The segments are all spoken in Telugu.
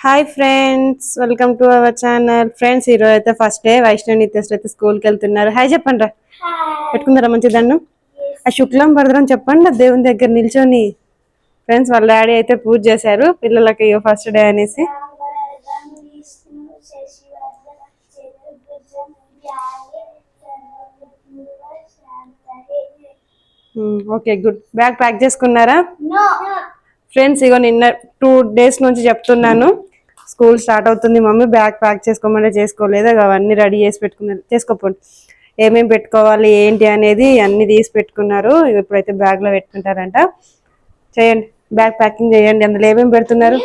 Hi friends, welcome to our channel. Friends, ఈరోజు అయితే ఫస్ట్ డే వైష్ణవి నిత్యశ్రీ అయితే స్కూల్కి వెళ్తున్నారు. హాయ్ చెప్పండి రా. పెట్టుకుంటారా మంచి దండం? ఆ శుక్లం భద్రం చెప్పండి దేవుని దగ్గర నిల్చొని. ఫ్రెండ్స్, వాళ్ళ డాడీ అయితే పూజ చేశారు పిల్లలకి ఫస్ట్ డే అనేసి. Okay, good. బ్యాగ్ ప్యాక్ చేసుకున్నారా? ఫ్రెండ్స్, ఇగో నిన్న 2 days నుంచి చెప్తున్నాను, స్కూల్ స్టార్ట్ అవుతుంది మమ్మీ, బ్యాగ్ ప్యాక్ చేసుకోమంటే చేసుకోలేదు. అవన్నీ రెడీ చేసి పెట్టుకున్నారు. చేసుకోపోండి, ఏమేమి పెట్టుకోవాలి ఏంటి అనేది అన్ని తీసి పెట్టుకున్నారు. ఇప్పుడైతే బ్యాగ్ లో పెట్టుకుంటారంట. చేయండి, బ్యాగ్ ప్యాకింగ్ చేయండి. అందులో ఏమేమి పెడుతున్నారు?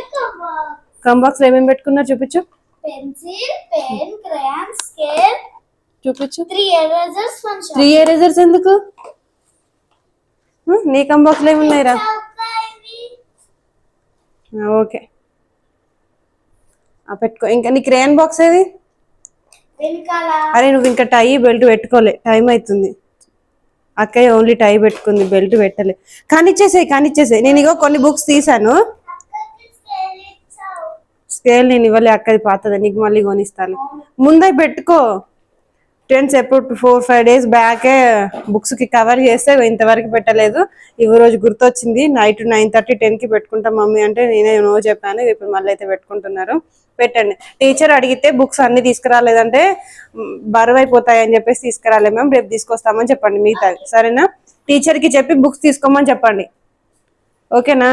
కంబాక్స్ లో ఏమేమి పెట్టుకున్నారు చూపించు. పెన్సిల్, పెన్, క్రేయాన్, స్కేల్ చూపించు. 3 erasers, 1 sharpener. 3 erasers ఎందుకు? నీ కంబాక్స్ లో ఏమున్నాయిరా? ఓకే, పెట్టుకో. ఇంకా నీ క్రేయన్ బాక్స్ ఏది? అరే, నువ్వు ఇంకా టై బెల్ట్ పెట్టుకోలే, టైం అవుతుంది. అక్కయ్య ఓన్లీ టై పెట్టుకుంది, బెల్ట్ పెట్టలే. కానిచ్చేసేయి. నేను ఇగో కొన్ని బుక్స్ తీసాను. స్కేల్ నేను ఇవ్వలే, అక్కది పాతది, నీకు మళ్ళీ కొనిస్తాను. ముందే పెట్టుకో. ఫ్రెండ్స్, ఎప్పుడు 4-5 days బ్యాకే బుక్స్ కి కవర్ చేస్తే ఇంతవరకు పెట్టలేదు. ఈ రోజు గుర్తొచ్చింది. నైట్ 9:30, 10కి పెట్టుకుంటాం మమ్మీ అంటే నేనే నో చెప్పాను. ఇప్పుడు మళ్ళీ అయితే పెట్టుకుంటున్నారు. పెట్టండి. టీచర్ అడిగితే బుక్స్ అన్ని తీసుకురాలేదంటే బరువు అయిపోతాయి అని చెప్పేసి తీసుకురాలే మ్యామ్, రేపు తీసుకొస్తామని చెప్పండి మిగతా. సరేనా? టీచర్ కి చెప్పి బుక్స్ తీసుకోమని చెప్పండి. ఓకేనా?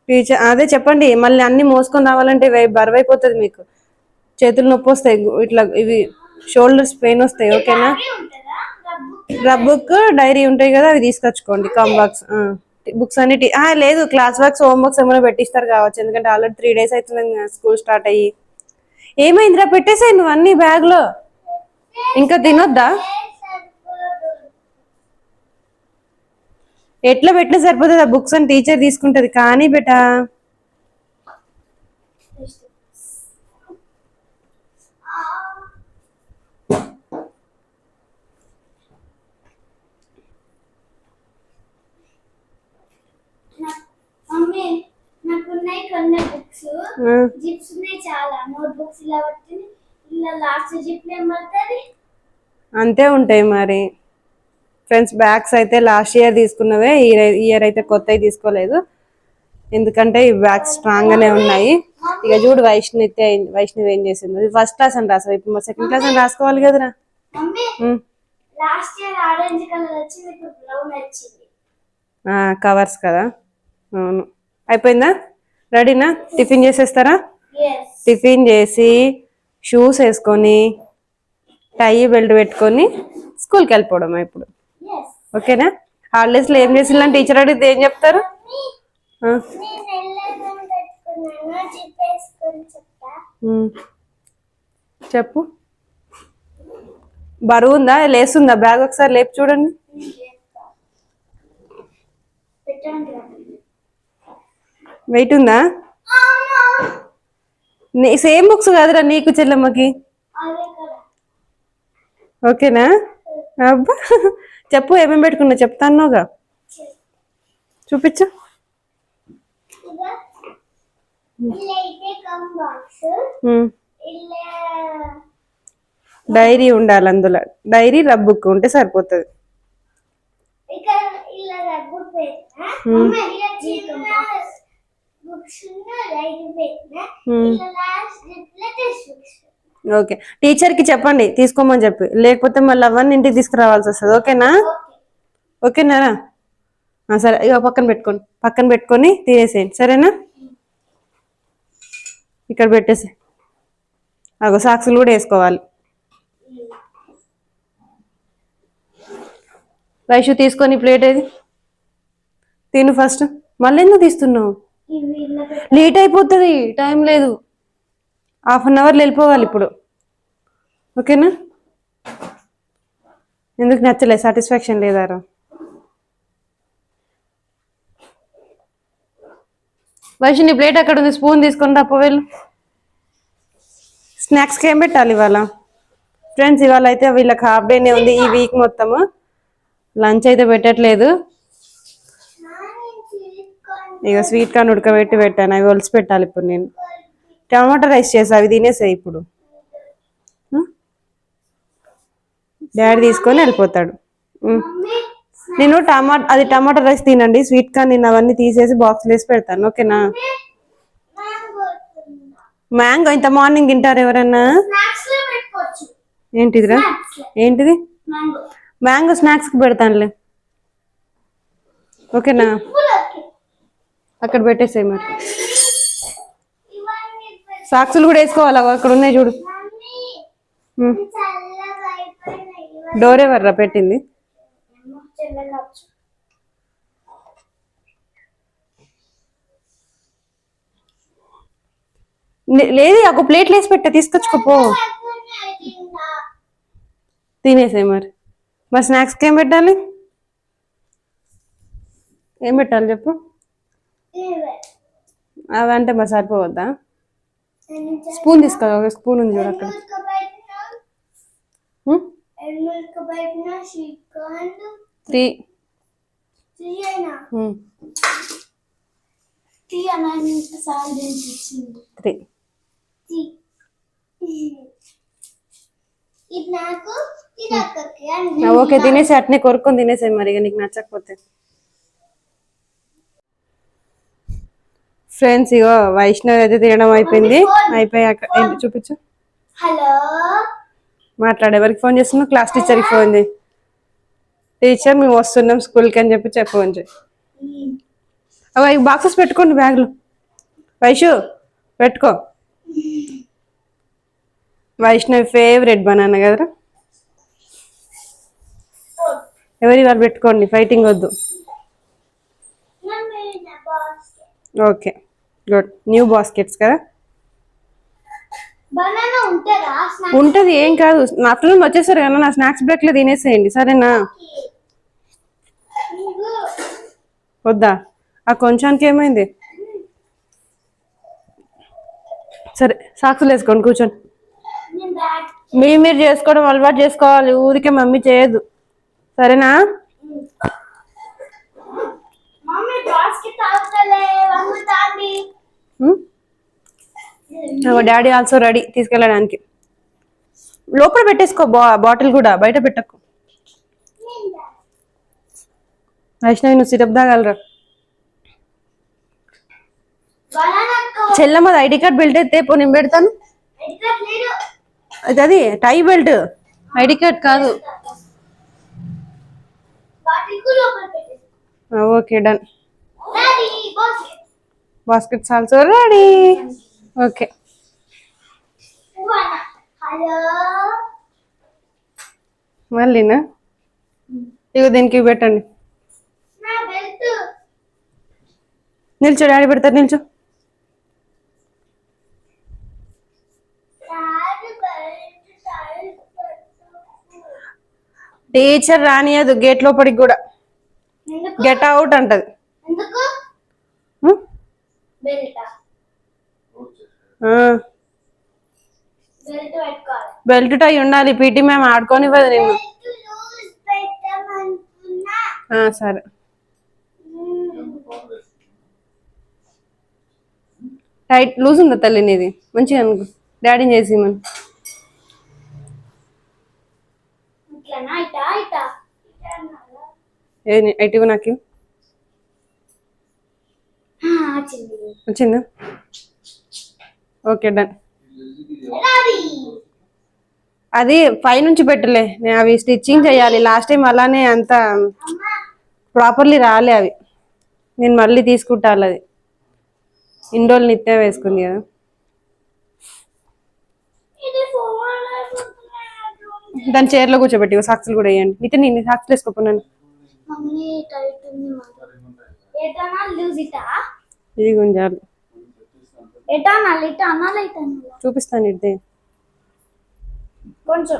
టీచర్ అదే చెప్పండి. మళ్ళీ అన్ని మోసుకొని రావాలంటే బరువు అయిపోతుంది, మీకు చేతులు నొప్పి వస్తాయి, ఇట్లా ఇవి షోల్డర్స్ పెయిన్ వస్తాయి. ఓకేనా? రబ్ బుక్, డైరీ ఉంటాయి కదా, అవి తీసుకొచ్చుకోండి. కంబాక్స్, బుక్స్ అన్ని లేదు, క్లాస్ వర్క్స్, హోమ్ వర్క్స్ ఏమైనా పెట్టిస్తారు కావచ్చు, ఎందుకంటే ఆల్రెడీ 3 days అవుతుంది స్కూల్ స్టార్ట్ అయ్యి. ఏమైందిరా? పెట్టేసాయి నువ్వు అన్ని బ్యాగ్ లో. ఇంకా తినొద్దా? ఎట్లా పెట్టినా సరిపోతుంది. ఆ బుక్స్ అని టీచర్ తీసుకుంటది కానీ బేటా. అంతే ఉంటాయి మరి. ఫ్రెండ్స్, బ్యాగ్స్ అయితే లాస్ట్ ఇయర్ తీసుకున్నవే, ఈ ఇయర్ అయితే కొత్తవి తీసుకోలేదు, ఎందుకంటే ఈ బ్యాగ్స్ స్ట్రాంగ్ గానే ఉన్నాయి. ఇక చూడు వైష్ణవి ఏం చేసింది. ఫస్ట్ క్లాస్ అని రాసావు, ఇప్పుడు సెకండ్ క్లాస్ అని రాసుకోవాలి కదరా. కవర్స్ కదా. అవును. అయిపోయిందా? రెడీనా? టిఫిన్ చేసేస్తారా? టిఫిన్ చేసి షూస్ వేసుకొని టై బెల్ట్ పెట్టుకొని స్కూల్కి వెళ్ళిపోవడం ఇప్పుడు. ఓకేనా? హాలిడేస్ లో ఏం చేసిందని టీచర్ అడిగితే ఏం చెప్తారు? చెప్పు. బరువు ఉందా? లేస్తుందా బ్యాగ్? ఒకసారి లేపు చూడండి. వెయిట్ ఉందా? సేమ్ బుక్స్ కాదురా నీకు చెల్లెమ్మకి. ఓకేనా? అబ్బా, చెప్పు ఏమేమి పెట్టుకున్నా చెప్తానుగా, చూపించు. డైరీ ఉండాలి అందులో, డైరీ రబ్ బుక్ ఉంటే సరిపోతుంది. ఓకే, టీచర్ కి చెప్పండి తీసుకోమని చెప్పి, లేకపోతే మళ్ళీ అవన్నీ ఇంటికి తీసుకురావాల్సి వస్తుంది. ఓకేనా? ఓకేనా? సరే, ఇక పక్కన పెట్టుకొని తీసేసేయండి. సరేనా? ఇక్కడ పెట్టేసి అగో సాక్సులు కూడా వేసుకోవాలి. వైషు తీసుకొని ప్లేట్ ఏది? తిను ఫస్ట్. మళ్ళీ ఎందుకు తీస్తున్నావు? లేట్ అయిపోతుంది, టైం లేదు. 1/2 hour వెళ్ళిపోవాలి ఇప్పుడు. ఓకేనా? ఎందుకు నచ్చలే? సాటిస్ఫాక్షన్ లేదారా? వైషు, నీ ప్లేట్ అక్కడ ఉంది, స్పూన్ తీసుకొని రా వెళ్ళు. స్నాక్స్కి ఏం పెట్టాలి ఇవాళ? ఫ్రెండ్స్, ఇవాళ అయితే వీళ్ళకి హాఫ్ డేనే ఉంది ఈ వీక్ మొత్తము. లంచ్ అయితే పెట్టట్లేదు. ఇక స్వీట్ కార్న్ ఉడకబెట్టి పెట్టాను, అవి ఒలిసి పెట్టాలి ఇప్పుడు నేను. టమాటా రైస్ చేసా, అవి తినేసాయి ఇప్పుడు. డాడీ తీసుకొని వెళ్ళిపోతాడు. నేను టమాటా రైస్ తినండి, స్వీట్ కార్న్ నేను అవన్నీ తీసేసి బాక్స్లో వేసి పెడతాను, ఓకేనా? మ్యాంగో ఇంత మార్నింగ్ తింటారు ఎవరన్నా? ఏంటిదిరా? ఏంటిది? మ్యాంగో స్నాక్స్కి పెడతానులే, ఓకేనా? అక్కడ పెట్టేసాయి మరి. సాక్సులు కూడా వేసుకోవాలి, అక్కడ ఉన్నాయి చూడు. డోర్ ఎవర్రా పెట్టింది? లేదు, ఒక ప్లేట్లు వేసి పెట్టా, తీసుకొచ్చుకోపో. తినేసాయి మరి. మరి స్నాక్స్కి ఏం పెట్టాలి? ఏం పెట్టాలి చెప్పు? అవంటే మరి సరిపోవద్దా? స్పూన్ తీసుకోవాలి, ఒక స్పూన్ ఉంది చూడు అక్కడ. 3. 3. ఓకే, తినేసి అట్నే కొరుక్కొని తినేసాయి మరి, నీకు నచ్చకపోతే. ఫ్రెండ్స్, ఇగో వైష్ణవి అయితే తినడం అయిపోయింది. అయిపోయాక చూపించు. హలో, మాట్లాడే ఎవరికి ఫోన్ చేస్తున్నావు? క్లాస్ టీచర్కి ఫోన్ చేయి. టీచర్ మేము వస్తున్నాం స్కూల్కి అని చెప్పి ఫోన్ చేయి. అవి బాక్సెస్ పెట్టుకోండి బ్యాగ్లో. వైషు పెట్టుకో. వైష్ణవి ఫేవరెట్ బనానా కదరా. ఎవరి వాళ్ళు పెట్టుకోండి, ఫైటింగ్ వద్దు. Okay good. న్యూ బాస్కెట్స్ కదా. ఉంటది, ఏం కాదు. ఆఫ్టర్నూన్ వచ్చేసారు కదా, నా స్నాక్స్ బ్రేక్ లో తినేసేయండి, సరేనా? వద్దా? ఆ కొంచానికి ఏమైంది? సరే, సాక్సులు వేసుకోండి, కూర్చోండి. మీరు చేసుకోవడం అలవాటు చేసుకోవాలి, ఊరికే మమ్మీ చేయదు, సరేనా? డాడీ ఆల్సో రెడీ తీసుకెళ్ళడానికి. లోపల పెట్టేసుకో, బాటిల్ కూడా బయట పెట్టకు. వైష్ణవి నువ్వు సిరప్ తాగలరా? చెల్లమ్మది ఐడి కార్డ్ బెల్ట్ అయితే పో, నేను పెడతాను. అది టై బెల్ట్, ఐడి కార్డ్ కాదు. Okay done. Baskets also ready. Okay. మళ్ళీనా? ఇగో దీనికి పెట్టండి. నిల్చో, డాడీ పెడతారు, నిల్చో. టీచర్ రానియదు గేట్ లోపలికి కూడా. గెట్ అవుట్ అంటది. బెల్ట్ టై ఉండాలి, పీటీ మ్యామ్ ఆడుకోనివ్వదు నిన్ను. సరే. టైట్ లూజ్ ఉందా తల్లి నీది? మంచిగా అనుకో, డాడీని చేసి మనం. ఎటు నాకు వచ్చిందా? Okay done. అది పైనుంచి పెట్టలే, నేను అవి స్టిచ్చింగ్ చేయాలి. లాస్ట్ టైం అలానే అంత ప్రాపర్లీ రాలే అవి, నేను మళ్ళీ తీసుకుంటాను. అది ఇన్ని రోజులు నిత్యం వేసుకుంది కదా. దాని చైర్లో కూర్చోబెట్టి సాక్సులు కూడా వేయండి. అయితే నేను సాక్సులు వేసుకోపోయినాను. ఇది గుంజాలు చూపిస్తాను, ఇదే కొంచెం.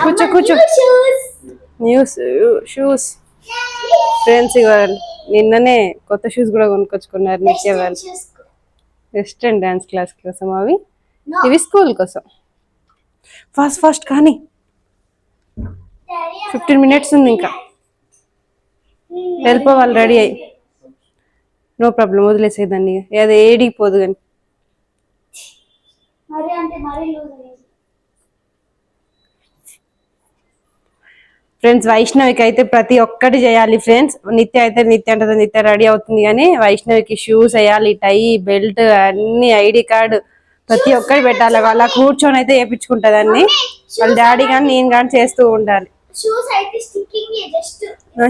కూర్చో కూర్చో. News shoes. ఫ్రెండ్స్, నిన్ననే కొత్త షూస్ కూడా కొనుక్కొచ్చుకున్నారు నిత్య వాళ్ళు. వెస్టర్న్ డాన్స్ క్లాస్ కోసం అవి, ఇవి స్కూల్ కోసం. ఫాస్ట్ ఫాస్ట్ కానీ 15 minutes ఉంది ఇంకా. వెళ్ళిపోవాలి రెడీ అయ్యి. నో ప్రాబ్లం, వదిలేసేదాన్ని. అది ఏడికి పోదు కానీ. మరి అంటే మరి లూజ్ అయ్యేది. ఫ్రెండ్స్ వైష్ణవికి అయితే ప్రతి ఒక్కటి చేయాలి ఫ్రెండ్స్. నిత్య అయితే నిత్య అంటే నిత్య రెడీ అవుతుంది కానీ వైష్ణవికి షూస్ వేయాలి, టై, బెల్ట్, అన్ని, ఐడి కార్డు ప్రతి ఒక్కటి పెట్టాలి. వాళ్ళ కూర్చొని అయితే వేయించుకుంటది అన్ని. వాళ్ళ డాడీ కానీ నేను కానీ చేస్తూ ఉండాలి. షూస్ అయితే స్టిక్కింగ్ జస్ట్.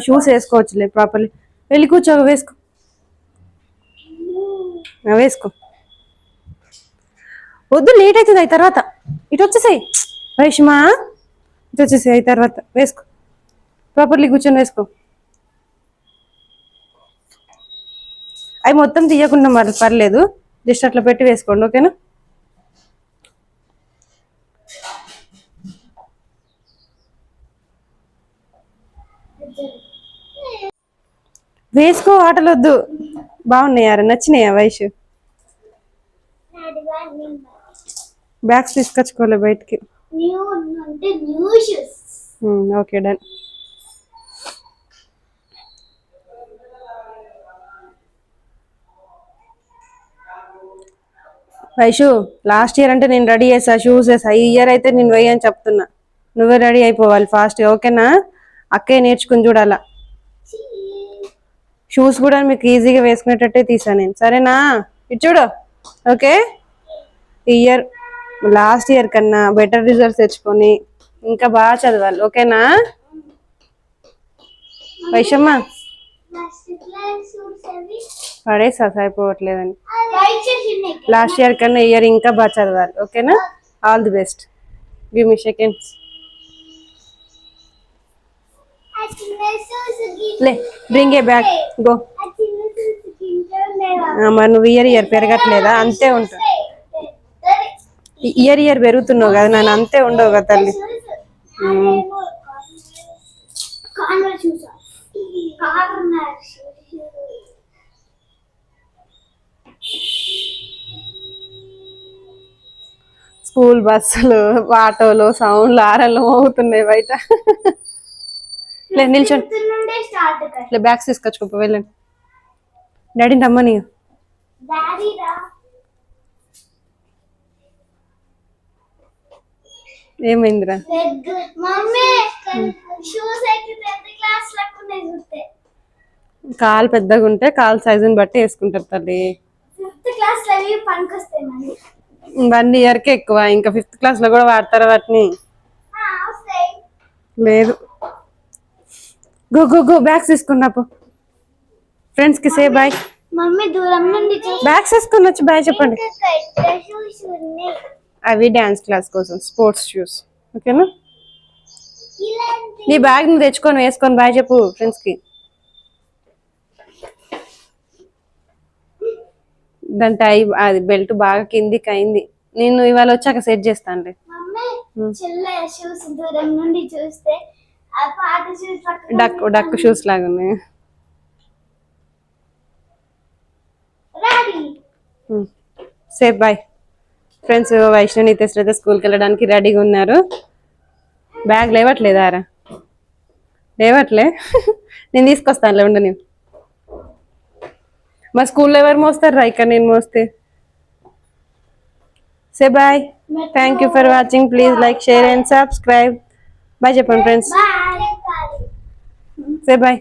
షూస్ వేసుకోవచ్చులే ప్రాపర్లీ. వెళ్ళి కూర్చో, వేసుకో వేసుకో. వద్దు లేట్ అవుతుంది. అయి తర్వాత ఇటు వచ్చేసాయి వైష్మా, ఇటు వచ్చేసాయి. అయి తర్వాత వేసుకో, ప్రాపర్లీ కూర్చొని వేసుకో. అవి మొత్తం తీయకుండా మరి పర్లేదు, జస్ట్ అట్లా పెట్టి వేసుకోండి, ఓకేనా. వేసుకో, ఆటలు వద్దు. బాగున్నాయారా, నచ్చినాయా వైష్? బ్యాగ్స్ తీసుకొచ్చుకోలే బయటికి. న్యూ అంటే new shoes. Okay done. Vaishu last year అంటే నేను రెడీ చేసా, షూస్ వేసా. ఈ ఇయర్ అయితే నేను వెయ్యి అని చెప్తున్నా. నువ్వే రెడీ అయిపోవాలి ఫాస్ట్గా, ఓకేనా. అక్కే నేర్చుకుని చూడాలా. షూస్ కూడా మీకు ఈజీగా వేసుకునేటట్టే తీసా నేను, సరేనా. ఇటు చూడు, ఓకే. ఈ ఇయర్ లాస్ట్ ఇయర్ కన్నా బెటర్ రిజల్ట్స్ తెచ్చుకొని ఇంకా బాగా చదవాలి, ఓకేనా. వైషమ్మ పడేసా సరిపోవట్లేదని. లాస్ట్ ఇయర్ కన్నా ఈ ఇయర్ ఇంకా బాగా చదవాలి, ఓకేనా. All the best. Give me seconds. లే, బ్రింగ్ ఏ బ్యాగ్, గో. మరి నువ్వు ఇయర్ పెరగట్లేదా? అంతే ఉంటుంది. ఇయర్ పెరుగుతున్నావు కదా నన్ను, అంతే ఉండవు కదా తల్లి. స్కూల్ బస్సులు, ఆటోలు, సౌండ్లు, ఆరలు మోగుతున్నాయి బయట. నిల్చోండి, బ్యాగ్స్ తీసుకొచ్చుకో, వెళ్ళండి. డాడీని రమ్మని. ఏమైందిరా? కాలు పెద్దగా ఉంటే కాలు సైజుని బట్టి వేసుకుంటారు తల్లి. 1 ఇయర్కే ఎక్కువ, ఇంకా 5th క్లాస్ లో కూడా వాడతారు వాటిని. లేదు, గో గో గో, బ్యాగ్స్ తీసుకున్నాపు. ఫ్రెండ్స్ కి సే బాయ్. మమ్మీ దూరం నుండి బ్యాగ్స్ వేసుకుని వచ్చి బాయ్ చెప్పండి. అవి డాన్స్ క్లాస్ కోసం స్పోర్ట్స్ షూస్, ఓకేనా. నీ బ్యాగ్ నువ్వు తెచ్చుకొని వేసుకొని బాయ్ చెప్పు ఫ్రెండ్స్ కి. దాని టై అది బెల్ట్ బాగా కిందికి అయింది. నేను ఇవాళ వచ్చాక సెట్ చేస్తానులే. డక్ షూస్ లాగా ఉన్నాయి. Safe bye friends. Vaishnavi Nitesh అయితే స్కూల్కి వెళ్ళడానికి రెడీగా ఉన్నారు. బ్యాగ్ లేవట్లేదారా? లేవట్లే. నేను తీసుకొస్తానులే, ఉండు. నేను మా స్కూల్లో ఎవరు మోస్తారు రా, ఇక్కడ నేను మోస్తే. Say bye. Thank you for watching. Please like, share and subscribe. Bye చెప్పండి ఫ్రెండ్స్. Say bye.